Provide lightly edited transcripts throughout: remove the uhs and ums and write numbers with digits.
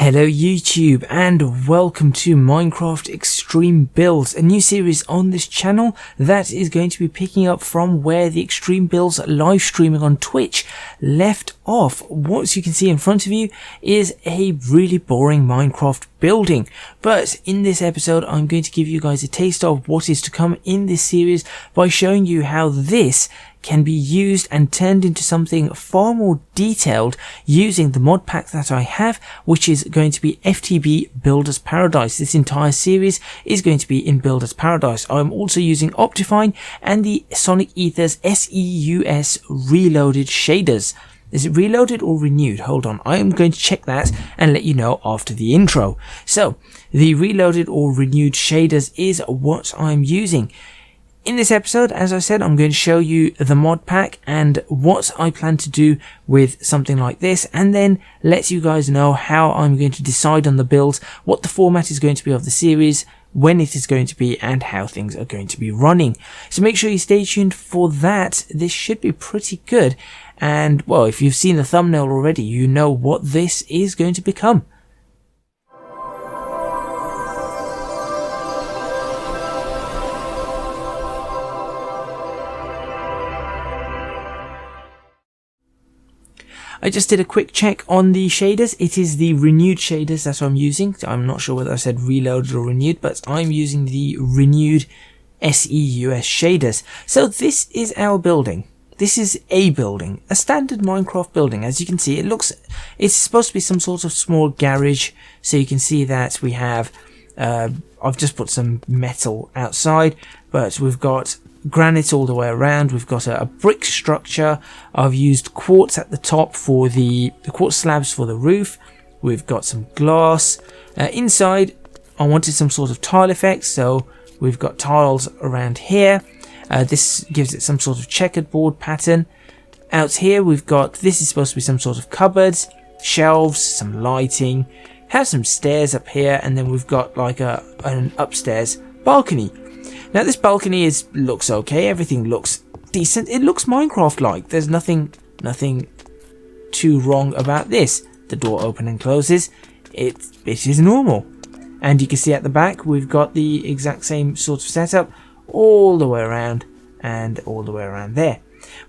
Hello YouTube and welcome to Minecraft Extreme Builds, a new series on this channel that is going to be picking up from where the Extreme Builds live streaming on Twitch left off. What you can see in front of you is a really boring Minecraft building, but in this episode I'm going to give you guys a taste of what is to come in this series by showing you how this can be used and turned into something far more detailed using the mod pack that I have, which is going to be FTB Builders Paradise. This entire series is going to be in Builders Paradise. I'm also using Optifine and the Sonic Ether's SEUS Reloaded shaders. Is it reloaded or renewed? Hold on, I am going to check that and let you know after the intro. So, the reloaded or renewed shaders is what I'm using. In this episode, as I said, I'm going to show you the mod pack and what I plan to do with something like this, and then let you guys know how I'm going to decide on the builds, what the format is going to be of the series, when it is going to be, and how things are going to be running. So make sure you stay tuned for that. This should be pretty good, and well, if you've seen the thumbnail already, you know what this is going to become. I just did a quick check on the shaders. It is the renewed shaders that I'm using. I'm not sure whether I said reloaded or renewed, but I'm using the renewed SEUS shaders. So this is our building. This is a building, a standard Minecraft building. As you can see, it's supposed to be some sort of small garage. So you can see that we have, I've just put some metal outside, but we've got granite all the way around. We've got a brick structure. I've used quartz at the top for the quartz slabs for the roof. We've got some glass. Inside, I wanted some sort of tile effect, so we've got tiles around here. This gives it some sort of checkered board pattern. Out here, we've got, this is supposed to be some sort of cupboards, shelves, some lighting, have some stairs up here, and then we've got like an upstairs balcony. Now this balcony looks okay, everything looks decent, it looks Minecraft-like, there's nothing too wrong about this. The door opens and closes, it is normal. And you can see at the back we've got the exact same sort of setup all the way around and all the way around there.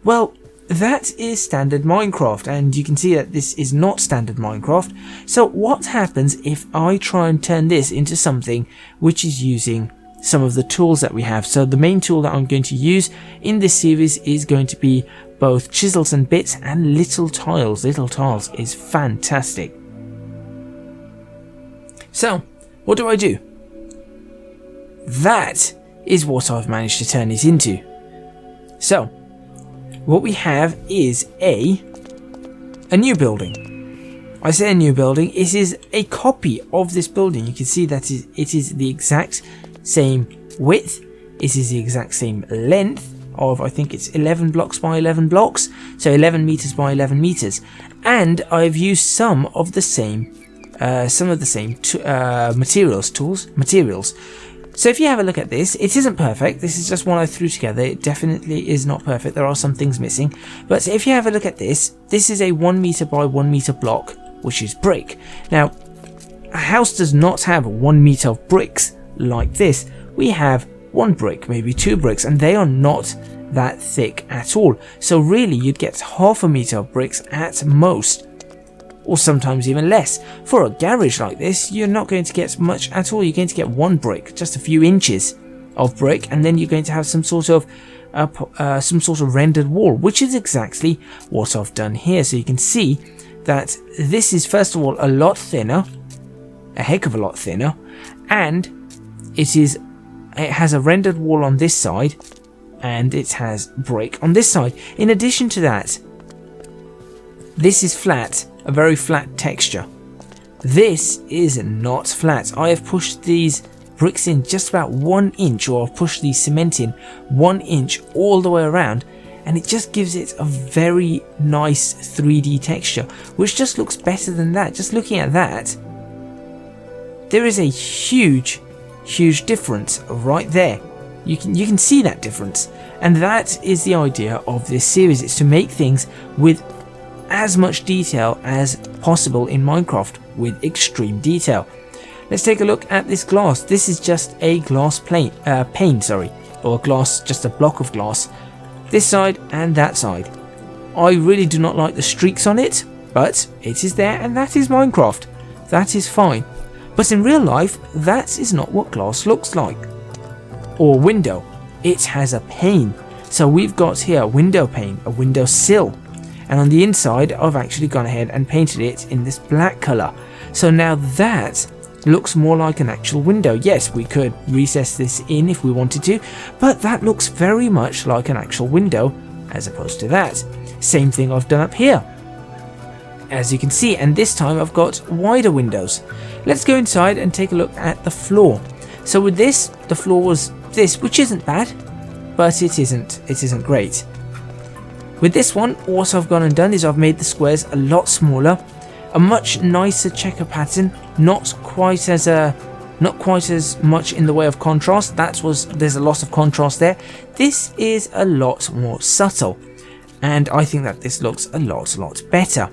Well, that is standard Minecraft, and you can see that this is not standard Minecraft. So what happens if I try and turn this into something which is using some of the tools that we have? So the main tool that I'm going to use in this series is going to be both chisels and bits and little tiles. Little tiles is fantastic. So what do? That is what I've managed to turn it into. So what we have is a new building. I say a new building, it is a copy of this building. You can see that it is the exact same width, it is the exact same length of, I think it's 11 blocks by 11 blocks, so 11 meters by 11 meters, and I've used some of the same materials. So if you have a look at this, it isn't perfect. This is just one I threw together. It definitely is not perfect. There are some things missing, but if you have a look at this is a 1 meter by 1 meter block, which is brick. Now a house does not have 1 meter of bricks like this. We have one brick, maybe two bricks, and they are not that thick at all. So really you'd get half a meter of bricks at most, or sometimes even less. For a garage like this, you're not going to get much at all. You're going to get one brick, just a few inches of brick, and then you're going to have some sort of rendered wall, which is exactly what I've done here. So you can see that this is first of all a lot thinner, a heck of a lot thinner, and it has a rendered wall on this side, and it has brick on this side. In addition to that, this is flat, a very flat texture. This is not flat. I have pushed these bricks in just about 1 inch, or I've pushed the cement in 1 inch all the way around, and it just gives it a very nice 3D texture, which just looks better than that. Just looking at that, there is a huge difference right there. You can see that difference, and that is the idea of this series. It's to make things with as much detail as possible in Minecraft with extreme detail. Let's take a look at this glass. This is just a glass pane, or glass, just a block of glass. This side and that side. I really do not like the streaks on it, but it is there, and that is Minecraft. That is fine. But in real life, that is not what glass looks like. Or window. It has a pane. So we've got here a window pane, a window sill. And on the inside, I've actually gone ahead and painted it in this black colour. So now that looks more like an actual window. Yes, we could recess this in if we wanted to, but that looks very much like an actual window as opposed to that. Same thing I've done up here, as you can see, and this time I've got wider windows. Let's go inside and take a look at the floor. So with this, the floor was this, which isn't bad, but it isn't great. With this one, what I've gone and done is I've made the squares a lot smaller, a much nicer checker pattern, not quite as much in the way of contrast. There's a lot of contrast there. This is a lot more subtle, and I think that this looks a lot better.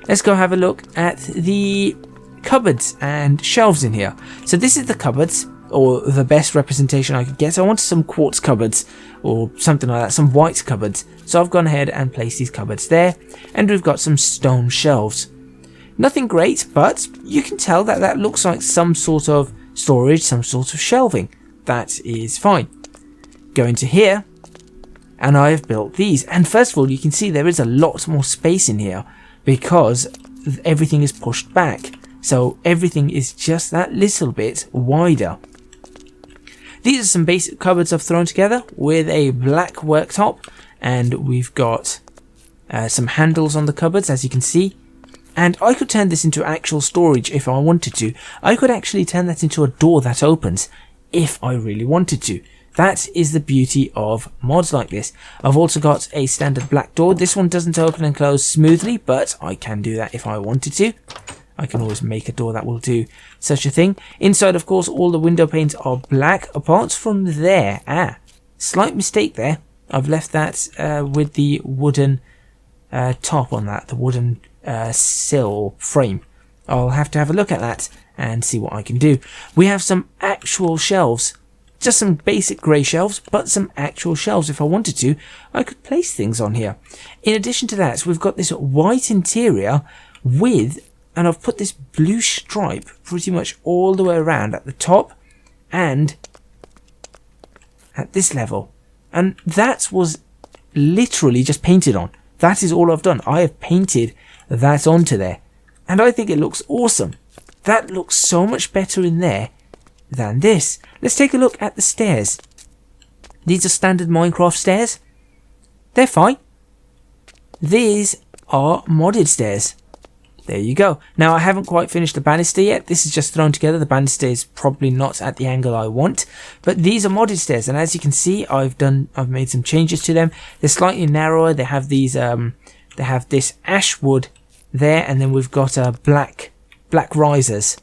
Let's go have a look at the cupboards and shelves in here. So this is the cupboards, or the best representation I could get. I wanted some quartz cupboards or something like that, some white cupboards. So I've gone ahead and placed these cupboards there, and we've got some stone shelves. Nothing great, but you can tell that that looks like some sort of storage, some sort of shelving. That is fine. Go into here, and I have built these. And first of all, you can see there is a lot more space in here because everything is pushed back. So everything is just that little bit wider. These are some basic cupboards I've thrown together with a black worktop, and we've got some handles on the cupboards, as you can see. And I could turn this into actual storage if I wanted to. I could actually turn that into a door that opens if I really wanted to. That is the beauty of mods like this. I've also got a standard black door. This one doesn't open and close smoothly, but I can do that if I wanted to. I can always make a door that will do such a thing. Inside, of course, all the window panes are black, apart from there. Slight mistake there. I've left that with the wooden top on that, the wooden sill frame. I'll have to have a look at that and see what I can do. We have some actual shelves. Just some basic grey shelves, but some actual shelves. If I wanted to, I could place things on here. In addition to that, we've got this white interior with, and I've put this blue stripe pretty much all the way around at the top and at this level. And that was literally just painted on. That is all I've done. I have painted that onto there. And I think it looks awesome. That looks so much better in there than this. Let's take a look at the stairs. These are standard Minecraft stairs. They're fine. These are modded stairs. There you go. Now I haven't quite finished the banister yet. This is just thrown together. The banister is probably not at the angle I want, but these are modded stairs, and as you can see, I've made some changes to them. They're slightly narrower. They have these they have this ash wood there, and then we've got black risers,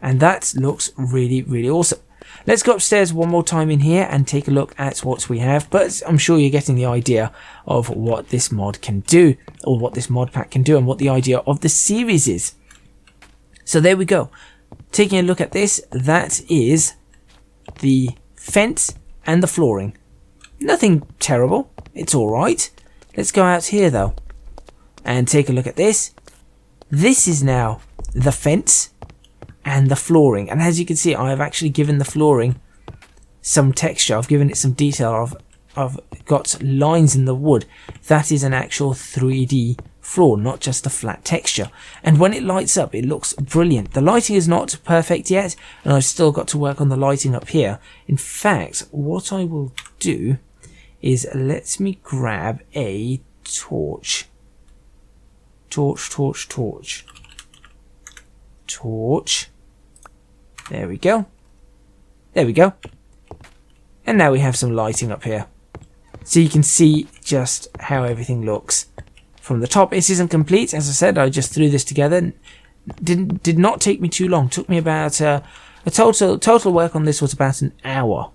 and that looks really awesome. Let's go upstairs one more time in here and take a look at what we have, but I'm sure you're getting the idea of what this mod can do, or what this mod pack can do, and what the idea of the series is. So there we go. Taking a look at this, that is the fence and the flooring. Nothing terrible, it's alright. Let's go out here though and take a look at this. This is now the fence and the flooring, and as you can see, I have actually given the flooring some texture. I've given it some detail. I've got lines in the wood. That is an actual 3D floor, not just a flat texture, and when it lights up it looks brilliant. The lighting is not perfect yet, and I've still got to work on the lighting up here. In fact, what I will do is, let me grab a torch. There we go. There we go. And now we have some lighting up here. So you can see just how everything looks from the top. It isn't complete. As I said, I just threw this together. Did not take me too long. Took me about a total work on this was about an hour.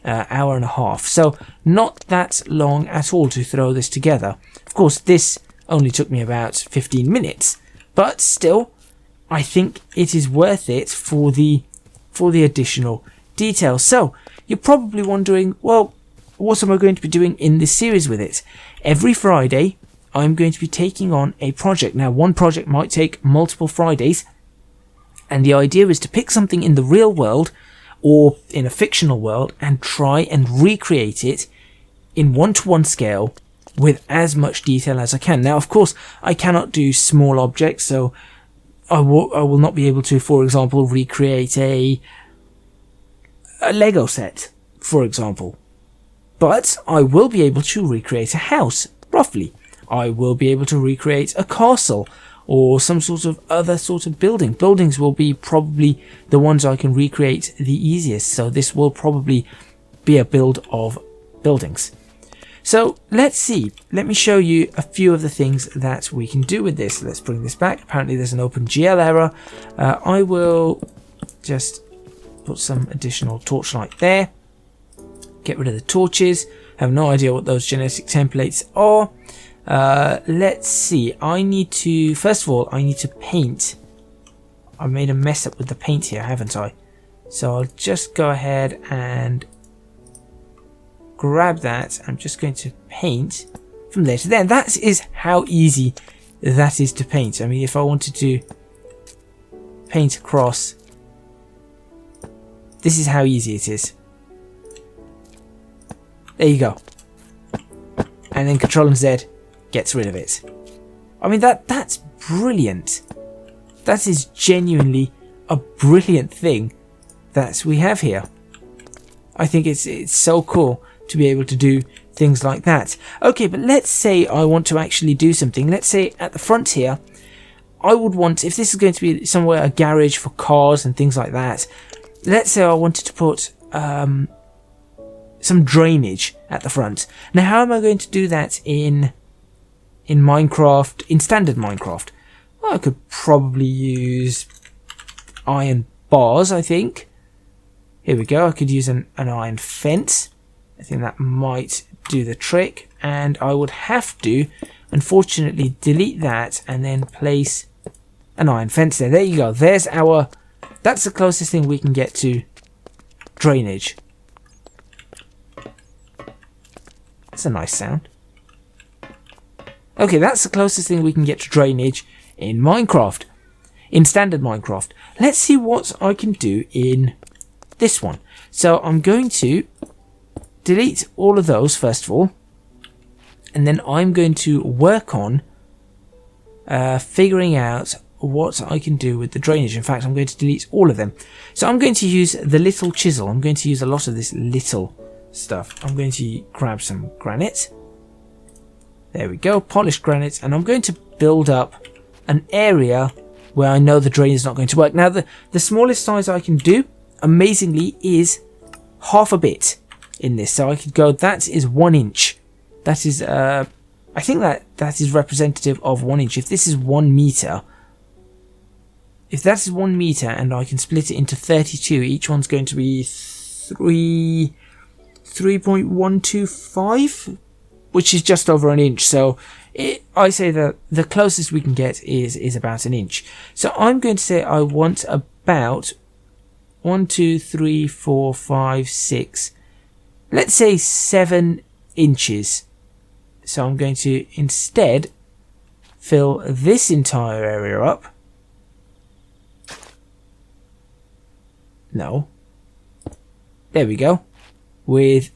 Hour and a half. So not that long at all to throw this together. Of course, this only took me about 15 minutes. But still, I think it is worth it for the additional details. So you're probably wondering, well, what am I going to be doing in this series with it? Every Friday, I'm going to be taking on a project. Now, one project might take multiple Fridays, and the idea is to pick something in the real world or in a fictional world and try and recreate it in 1-to-1 scale with as much detail as I can. Now, of course, I cannot do small objects, so I will not be able to, for example, recreate a Lego set, for example. But I will be able to recreate a house, roughly. I will be able to recreate a castle or some sort of other sort of building. Buildings will be probably the ones I can recreate the easiest, so this will probably be a build of buildings. So let's see. Let me show you a few of the things that we can do with this. Let's bring this back. Apparently there's an OpenGL error. I will just put some additional torchlight there. Get rid of the torches. Have no idea what those genetic templates are. Let's see. I need to, first of all, I need to paint. I made a mess up with the paint here, haven't I? So I'll just go ahead and grab that. I'm just going to paint from there to there. That is how easy that is to paint. I mean, if I wanted to paint across, this is how easy it is. There you go. And then Control and Z gets rid of it. I mean, that's brilliant. That is genuinely a brilliant thing that we have here. I think it's so cool to be able to do things like that. Okay, but let's say I want to actually do something. Let's say at the front here, I would want, if this is going to be somewhere, a garage for cars and things like that, let's say I wanted to put some drainage at the front. Now, how am I going to do that in Minecraft, in standard Minecraft? Well, I could probably use iron bars, I think. Here we go. I could use an iron fence. I think that might do the trick. And I would have to, unfortunately, delete that and then place an iron fence there. There you go. There's our... That's the closest thing we can get to drainage. That's a nice sound. Okay, that's the closest thing we can get to drainage in Minecraft. In standard Minecraft. Let's see what I can do in this one. So I'm going to delete all of those first of all. And then I'm going to work on figuring out what I can do with the drainage. In fact, I'm going to delete all of them. So I'm going to use the little chisel. I'm going to use a lot of this little stuff. I'm going to grab some granite. There we go, polished granite, and I'm going to build up an area where I know the drain is not going to work. Now, the smallest size I can do, amazingly, is half a bit in this. So I could go, that is 1 inch. That is, I think that is representative of 1 inch. If this is 1 meter, if that is 1 meter and I can split it into 32, each one's going to be 3.125, which is just over 1 inch. So I say that the closest we can get is about 1 inch. So I'm going to say I want about 1, 2, 3, 4, 5, 6, let's say 7 inches. So I'm going to instead fill this entire area up. No. There we go. With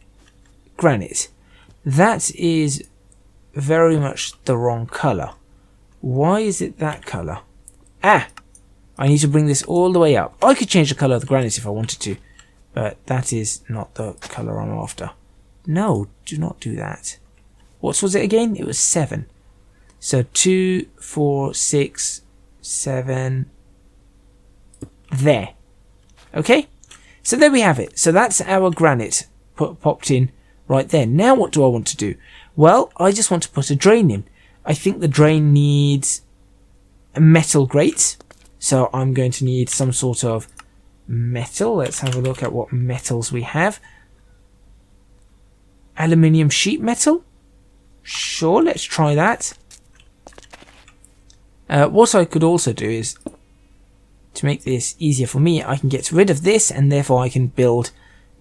granite. That is very much the wrong colour. Why is it that colour? Ah! I need to bring this all the way up. I could change the colour of the granite if I wanted to, but that is not the colour I'm after. No, do not do that. What was it again? It was 7. So 2, 4, 6, 7. There. Okay? So there we have it. So that's our granite popped in right there. Now what do I want to do? Well, I just want to put a drain in. I think the drain needs a metal grate. So I'm going to need some sort of metal. Let's have a look at what metals we have. Aluminium sheet metal? Sure, let's try that. What I could also do is, to make this easier for me, I can get rid of this and therefore I can build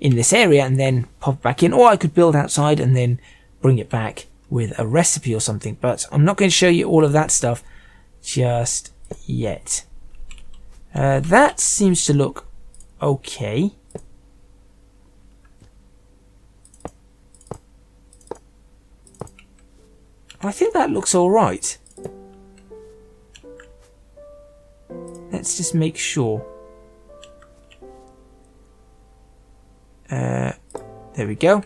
in this area and then pop it back in, or I could build outside and then bring it back with a recipe or something, but I'm not going to show you all of that stuff just yet. That seems to look okay. I think that looks alright. Let's just make sure. There we go.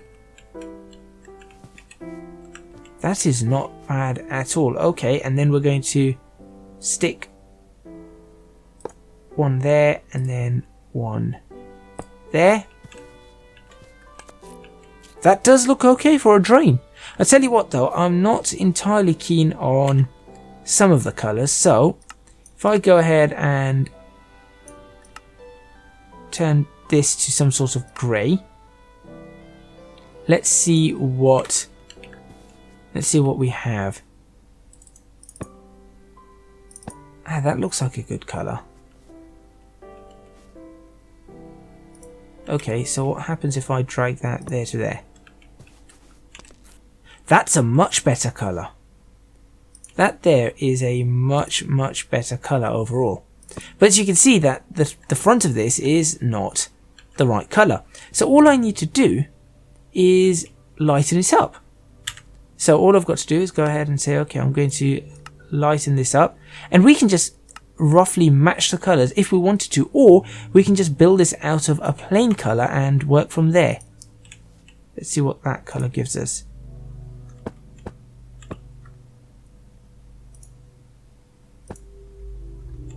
That is not bad at all. Okay, and then we're going to stick one there and then one there. That does look okay for a drain. I tell you what though, I'm not entirely keen on some of the colours, so if I go ahead and turn this to some sort of grey, let's see what we have. That looks like a good colour. Okay, so what happens if I drag that there to there? That's a much better colour. That there is a much better colour overall. But as you can see that the front of this is not the right colour. So all I need to do is lighten it up. So all I've got to do is go ahead and say, okay, I'm going to lighten this up. And we can just roughly match the colours if we wanted to, or we can just build this out of a plain colour and work from there. Let's see what that colour gives us.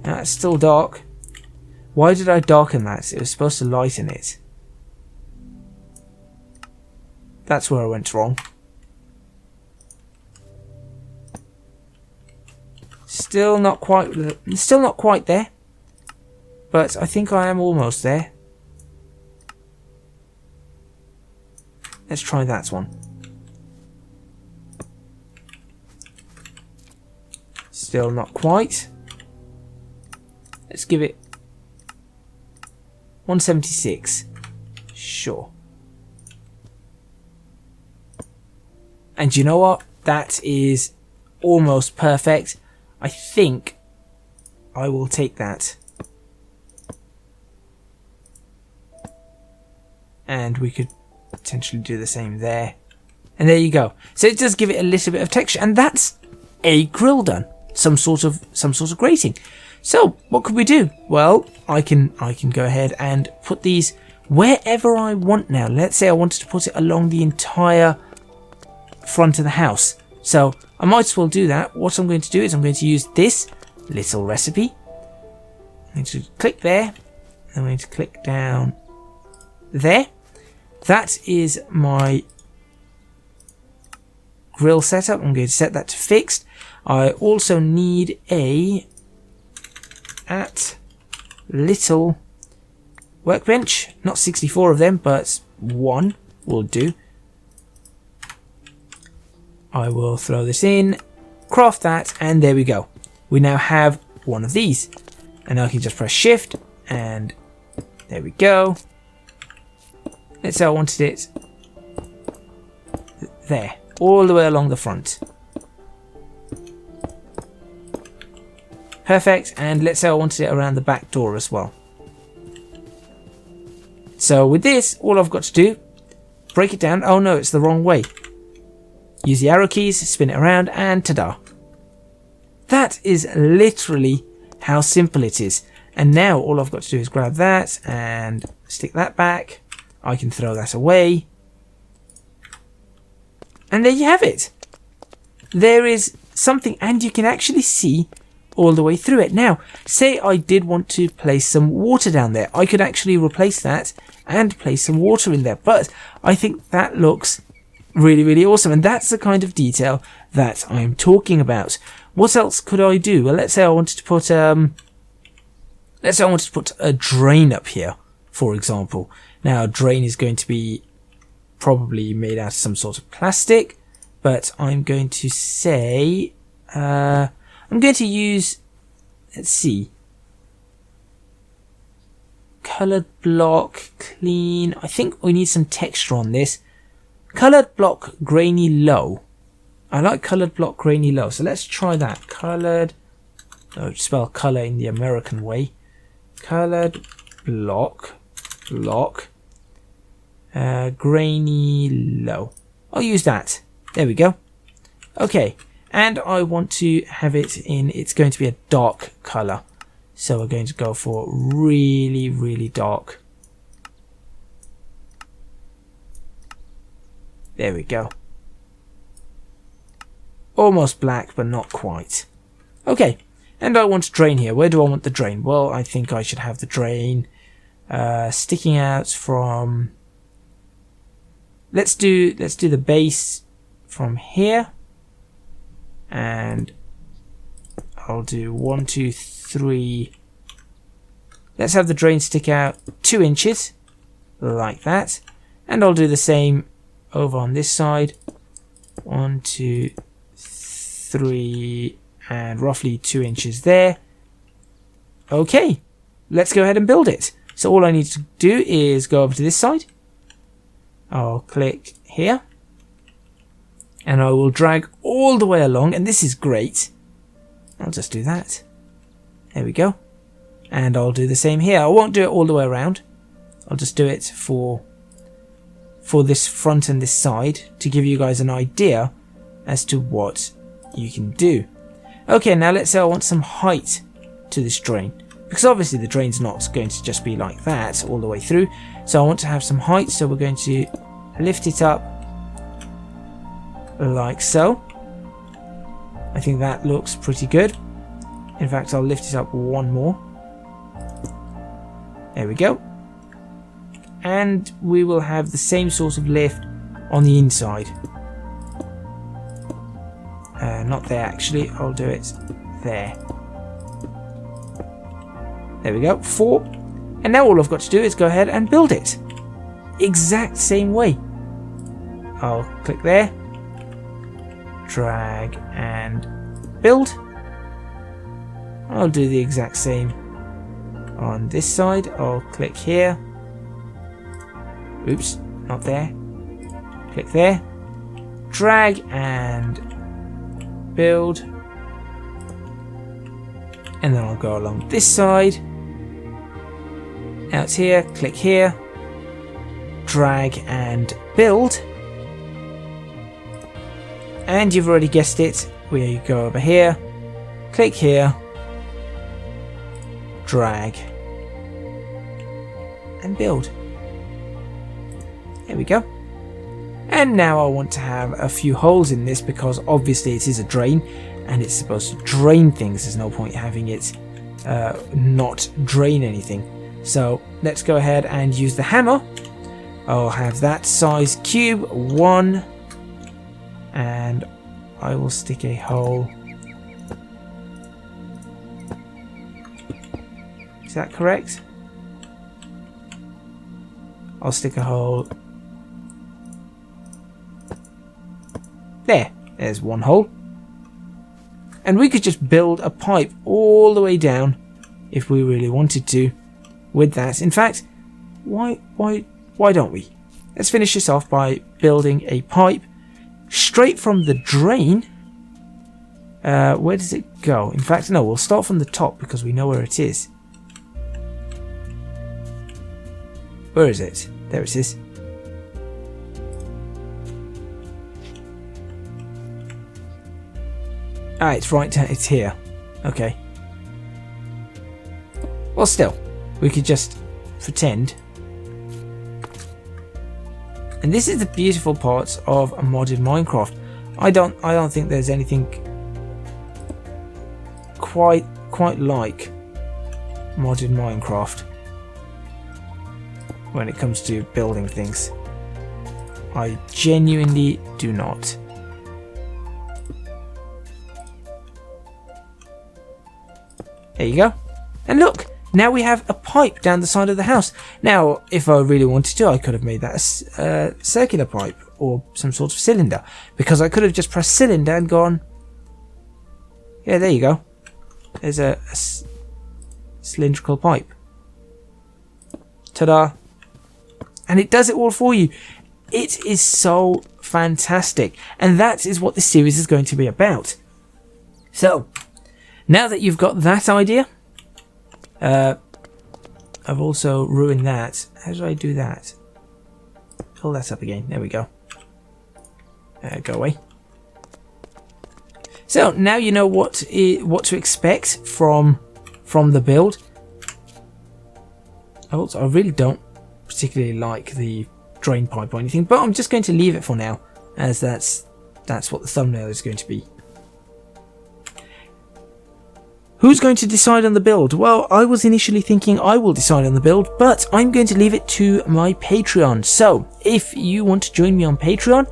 That's still dark. Why did I darken that? It was supposed to lighten it. That's where I went wrong. Still not quite there. But I think I am almost there. Let's try that one. Still not quite. Let's give it 176. Sure. And you know what? That is almost perfect. I think I will take that. And we could potentially do the same there. And there you go. So it does give it a little bit of texture, and that's a grill done. Some sort of grating. So what could we do? Well, I can go ahead and put these wherever I want now. Let's say I wanted to put it along the entire front of the house. So I might as well do that. What I'm going to do is I'm going to use this little recipe. I'm going to click there. I'm going to click down there. That is my grill setup. I'm going to set that to fixed. I also need a little workbench. Not 64 of them, but one will do. I will throw this in, craft that, and there we go. We now have one of these. And now I can just press shift, and there we go. Let's say I wanted it there, all the way along the front. Perfect, and let's say I wanted it around the back door as well. So with this, all I've got to do, break it down. Oh no, it's the wrong way. Use the arrow keys, spin it around, and ta-da. That is literally how simple it is. And now all I've got to do is grab that and stick that back. I can throw that away. And there you have it. There is something, and you can actually see all the way through it. Now, say I did want to place some water down there. I could actually replace that and place some water in there. But I think that looks really awesome, and that's the kind of detail that I'm talking about. What else could I do? Well, let's say I wanted to put a drain up here, for example. Now, a drain is going to be probably made out of some sort of plastic, but I'm going to say I'm I'm going to use, let's see, coloured block, clean. I think we need some texture on this. Coloured block, grainy low. I like coloured block, grainy low. So let's try that. Coloured, spell colour in the American way. Coloured block, grainy low. I'll use that. There we go. Okay, and I want to have it in, it's going to be a dark colour. So we're going to go for really, really dark. There we go. Almost black, but not quite. Okay, and I want to drain here. Where do I want the drain? Well, I think I should have the drain sticking out from... Let's do the base from here. And I'll do 1, 2, 3. Let's have the drain stick out 2 inches, like that. And I'll do the same over on this side. 1, 2, 3, and roughly 2 inches there. Okay, let's go ahead and build it. So all I need to do is go over to this side. I'll click here. And I will drag all the way along, and this is great. I'll just do that. There we go. And I'll do the same here. I won't do it all the way around. I'll just do it for this front and this side to give you guys an idea as to what you can do. Okay, now let's say I want some height to this drain. Because obviously the drain's not going to just be like that all the way through. So I want to have some height, so we're going to lift it up like so. I think that looks pretty good. In fact, I'll lift it up one more. There we go. And we will have the same sort of lift on the inside. Not there actually, I'll do it there. There we go, 4. And now all I've got to do is go ahead and build it. Exact same way. I'll click there. Drag and build. I'll do the exact same on this side. I'll click here. Oops, not there. Click there. Drag and build. And then I'll go along this side. Out here, click here. Drag and build. And you've already guessed it, we go over here, click here, drag, and build. There we go. And now I want to have a few holes in this because obviously it is a drain and it's supposed to drain things. There's no point having it not drain anything. So let's go ahead and use the hammer. I'll have that size cube 1. And I will stick a hole. Is that correct? I'll stick a hole. There's one hole. And we could just build a pipe all the way down if we really wanted to with that. In fact, why don't we? Let's finish this off by building a pipe straight from the drain. Where does it go? In fact, no, we'll start from the top because we know where it is. Where is it? There it is. Ah, it's right, it's here. Okay. Well, still, we could just pretend. And this is the beautiful part of a modded Minecraft. I don't think there's anything quite like modded Minecraft when it comes to building things. I genuinely do not. There you go. And look, now we have a pipe down the side of the house. Now, if I really wanted to, I could have made that a circular pipe or some sort of cylinder, because I could have just pressed cylinder and gone Yeah, there you go. There's a cylindrical pipe. Ta-da! And it does it all for you. It is so fantastic. And that is what this series is going to be about. So, now that you've got that idea, I've also ruined that. How do I do that? Pull that up again. There we go. Go away. So now you know what to expect from the build. Also, I really don't particularly like the drain pipe or anything, but I'm just going to leave it for now, as that's what the thumbnail is going to be. Who's going to decide on the build? Well, I was initially thinking I will decide on the build, but I'm going to leave it to my Patreon. So, if you want to join me on Patreon,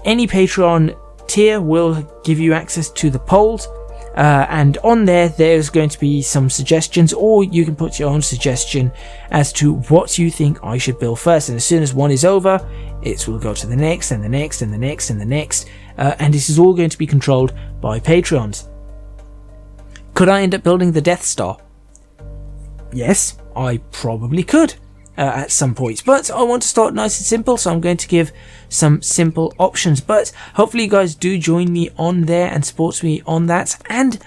any Patreon tier will give you access to the polls, and on there's going to be some suggestions, or you can put your own suggestion as to what you think I should build first. And as soon as one is over, it will go to the next, and the next, and the next, and the next, and this is all going to be controlled by Patreons. Could I end up building the Death Star? Yes, I probably could at some point, but I want to start nice and simple, so I'm going to give some simple options. But hopefully you guys do join me on there and support me on that, and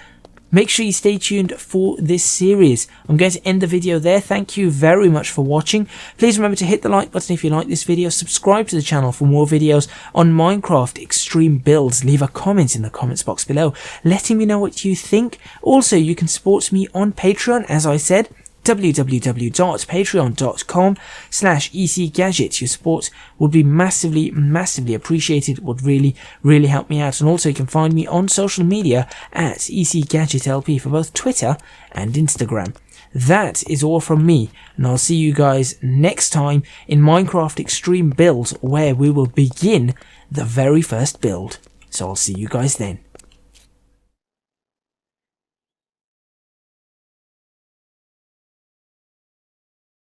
make sure you stay tuned for this series. I'm going to end the video there. Thank you very much for watching. Please remember to hit the like button if you like this video. Subscribe to the channel for more videos on Minecraft Extreme Builds. Leave a comment in the comments box below, letting me know what you think. Also, you can support me on Patreon, as I said, www.patreon.com/ecgadget. Your support would be massively appreciated. It would really help me out. And also you can find me on social media at ecgadgetlp for both Twitter and Instagram. That is all from me, and I'll see you guys next time in Minecraft Extreme Builds, where we will begin the very first build. So I'll see you guys then.